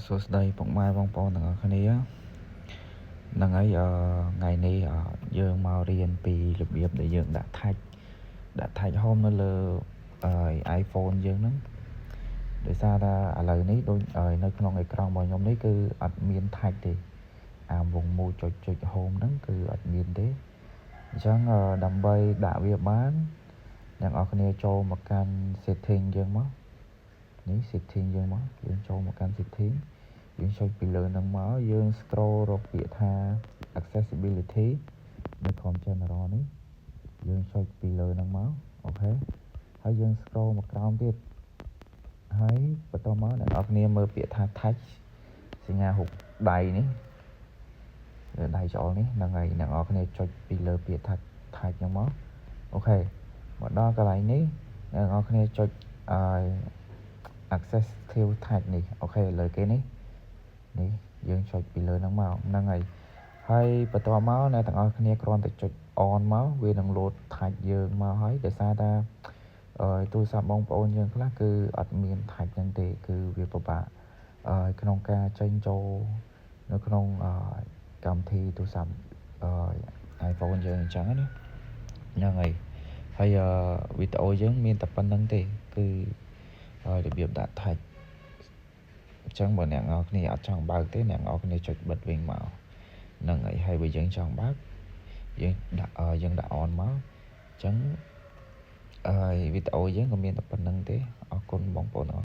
សួស្តីពុកម៉ែបងប្អូនទាំងអស់គ្នាហ្នឹងហើយថ្ងៃនេះយើងមករៀនពីរបៀបដែលយើងដាក់ tag home នៅលើ iPhone យើងហ្នឹងដោយសារថាឥឡូវនេះដូចនៅក្នុងអេក្រង់របស់ខ្ញុំនេះគឺអត់មាន tag ទេអាវងមូលចុច home ហ្នឹងគឺអត់មានទេអញ្ចឹងដើម្បីដាក់វាបានអ្នកនរគ្នាចូលមកកាន់ setting យើងមកនេះ setting យើងមកយើងចូលមកកាន់ setting យើងចុចពីលើហ្នឹងមកយើង scroll រកពាក្យថា accessibility នៅក្នុង general នេះយើងចុចពីលើហ្នឹងមកអូខេហើយយើង scroll មកក្រោមទៀតហើយបន្តមកអ្នកនរគ្នាមើលពាក្យថា touch សញ្ញារូបដៃនេះលើដៃច្អល់នេះហ្នឹងហើយអ្នកនរគ្នាចុចពីលើពាក្យថា touch ហ្នឹងមកអូខេមកដល់កន្លែងនេះអ្នកនរគ្នាចុចaccess to tag នេះអូខេលើគេនេះយើងចុចពីលើហ្នឹងមកហ្នឹងហើយបន្តមកអ្នកទាំងអស់គ្នាគ្រាន់តែចុច on មកវានឹង load tag យើងមកហើយដោយសារថាទូរស័ព្ទបងប្អូនយើងខ្លះគឺអត់មាន tag ហ្នឹងទេគឺវាពិបាកក្នុងការចេញចូលនៅក្នុងកម្មវិធីទូរស័ព្ទiPhone យើងអញ្ចឹងណាហ្នឹងហើយវីដេអូយើងមានតែប៉ុណ្្នឹងទេគឺរបៀបដាក់ tag អញ្ចឹងបើអ្នកនរគ្នាអត់ចង់បើកទេអ្នកនរគ្នាចុចបិទវិញមកហ្នឹងហើយបើយើងចង់បើកយើងដាក់ on មកអញ្ចឹងវីដេអូយើងក៏មានតែប៉ុណ្្នឹងទេអរគុណបងប្អូន